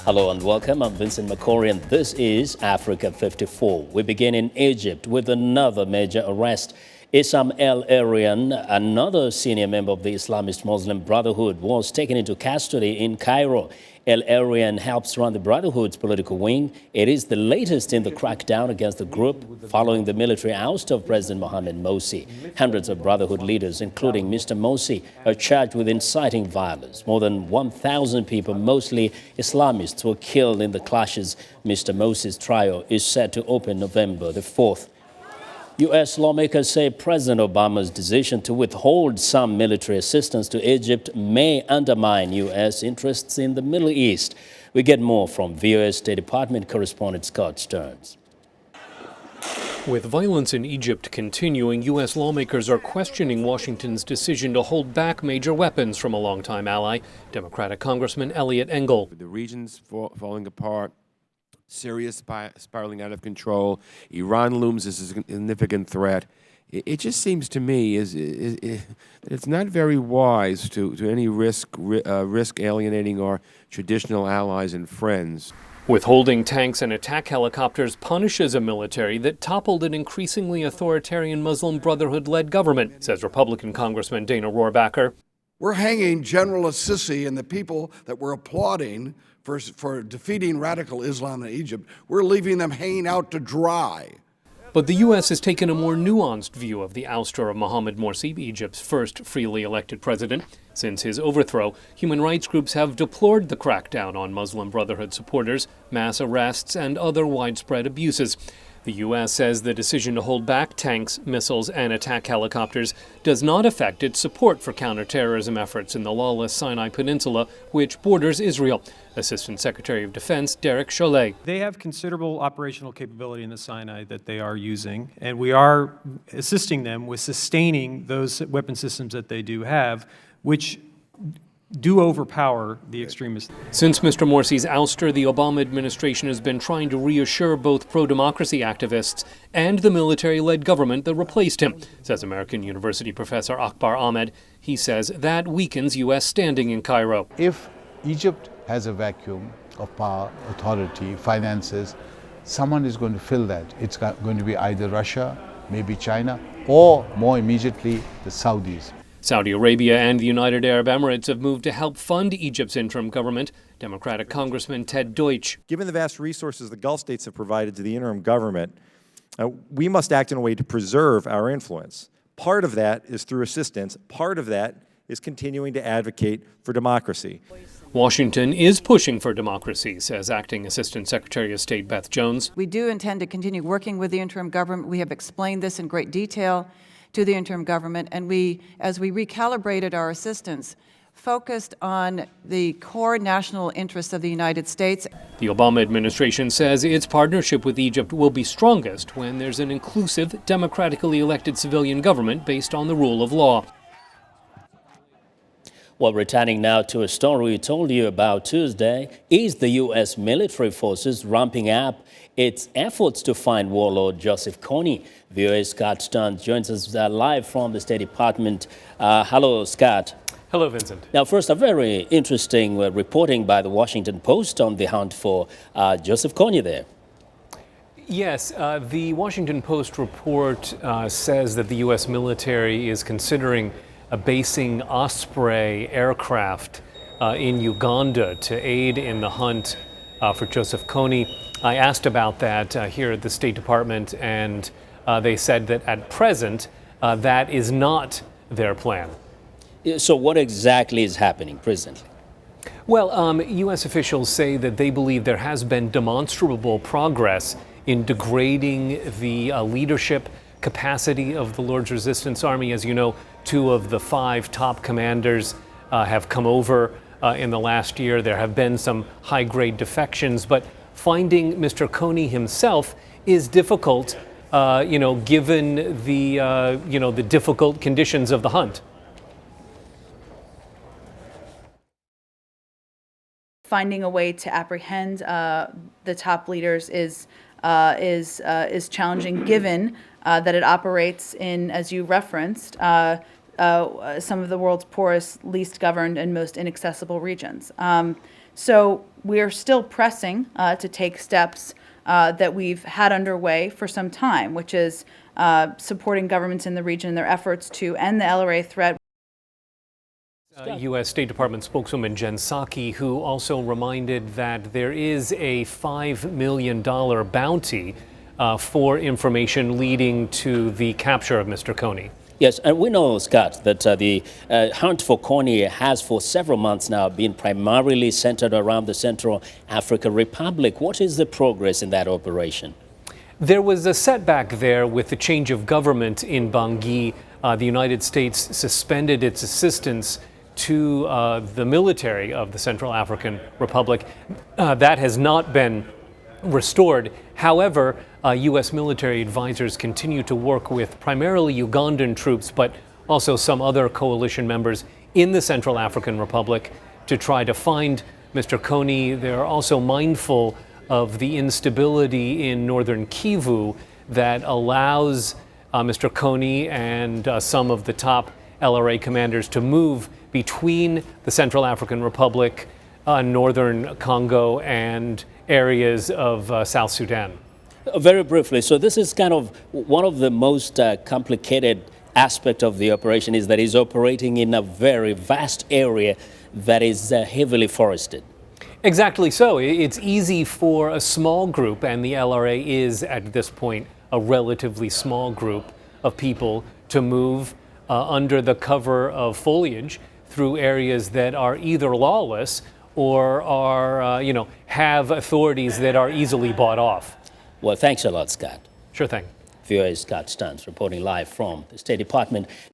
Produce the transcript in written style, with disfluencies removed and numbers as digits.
Hello and welcome. I'm Vincent Makori and this is Africa 54. We begin in Egypt with another major arrest. Issam El Arian, another senior member of the Islamist Muslim Brotherhood, was taken into custody in Cairo. El Arian helps run the Brotherhood's political wing. It is the latest in the crackdown against the group following the military ouster of President Mohamed Morsi. Hundreds of Brotherhood leaders, including Mr. Morsi, are charged with inciting violence. More than 1,000 people, mostly Islamists, were killed in the clashes. Mr. Morsi's trial is set to open November the 4th. U.S. lawmakers say President Obama's decision to withhold some military assistance to Egypt may undermine U.S. interests in the Middle East. We get more from VOA State Department correspondent Scott Stearns. With violence in Egypt continuing, U.S. lawmakers are questioning Washington's decision to hold back major weapons from a longtime ally, Democratic Congressman ELIOT Engel. The region's falling apart, Syria spiraling out of control, Iran looms as a significant threat. It just seems to me it's not very wise to any risk alienating our traditional allies and friends. Withholding tanks and attack helicopters punishes a military that toppled an increasingly authoritarian Muslim Brotherhood-led government, says Republican Congressman Dana Rohrabacher. We're hanging General Assisi and the people that we're applauding for defeating radical Islam in Egypt. We're leaving them hanging out to dry. But the U.S. has taken a more nuanced view of the ouster of Mohamed Morsi, Egypt's first freely elected president. Since his overthrow, human rights groups have deplored the crackdown on Muslim Brotherhood supporters, mass arrests, and other widespread abuses. The U.S. says the decision to hold back tanks, missiles, and attack helicopters does not affect its support for counterterrorism efforts in the lawless Sinai Peninsula, which borders Israel. Assistant Secretary of Defense Derek CHOLLET. They have considerable operational capability in the Sinai that they are using, and we are assisting them with sustaining those weapon systems that they do have, which do overpower the extremists. Since Mr. Morsi's ouster, the Obama administration has been trying to reassure both pro-democracy activists and the military-led government that replaced him, says American University professor Akbar Ahmed. He says that weakens U.S. standing in Cairo. If Egypt has a vacuum of power, authority, finances, someone is going to fill that. It's going to be either Russia, maybe China, or more immediately, the Saudis. Saudi Arabia and the United Arab Emirates have moved to help fund Egypt's interim government. Democratic Congressman DEUTCH. Given the vast resources the Gulf states have provided to the interim government, we must act in a way to preserve our influence. Part of that is through assistance. Part of that is continuing to advocate for democracy. Washington is pushing for democracy, says Acting Assistant Secretary of State BETH Jones. We do intend to continue working with the interim government. We have explained this in great detail to the interim government, and as we recalibrated our assistance, focused on the core national interests of the United States. The Obama administration says its partnership with Egypt will be strongest when there's an inclusive, democratically elected civilian government based on the rule of law. Well, returning now to a story we told you about Tuesday, is the U.S. military forces ramping up its efforts to find warlord Joseph Kony. VOA Scott Stearns joins us live from the State Department. Hello, Scott. Hello, Vincent. Now, first, a very interesting reporting by the Washington Post on the hunt for Joseph Kony there. Yes, the Washington Post report says that the U.S. military is considering basing Osprey aircraft in Uganda to aid in the hunt for Joseph Kony. I asked about that here at the State Department, and they said that at present that is not their plan. So what exactly is happening presently? Well, U.S. officials say that they believe there has been demonstrable progress in degrading the leadership capacity of the Lord's Resistance Army. As you know, 2 of the 5 top commanders have come over in the last year. There have been some high-grade defections, but finding Mr. Kony himself is difficult, given the difficult conditions of the hunt. Finding a way to apprehend the top leaders is challenging, given that it operates in, as you referenced, some of the world's poorest, least governed, and most inaccessible regions. So we are still pressing to take steps that we've had underway for some time, which is supporting governments in the region in their efforts to end the LRA threat. U.S. State Department spokeswoman Jen Psaki, who also reminded that there is a $5 million bounty for information leading to the capture of Mr. Kony. Yes, and we know, Scott, that the hunt for Kony has for several months now been primarily centered around the Central African Republic. What is the progress in that operation? There was a setback there with the change of government in Bangui. The United States suspended its assistance to the military of the Central African Republic. That has not been restored. However, U.S. military advisors continue to work with primarily Ugandan troops, but also some other coalition members in the Central African Republic to try to find Mr. Kony. They're also mindful of the instability in northern Kivu that allows Mr. Kony and some of the top LRA commanders to move between the Central African Republic, northern Congo, and areas of South Sudan. Very briefly, so this is kind of one of the most complicated aspect of the operation is that it's operating in a very vast area that is heavily forested. Exactly so. It's easy for a small group, and the LRA is at this point a relatively small group of people, to move under the cover of foliage through areas that are either lawless or are, have authorities that are easily bought off. Well, thanks a lot, Scott. Sure thing. VOA Scott Stearns reporting live from the State Department.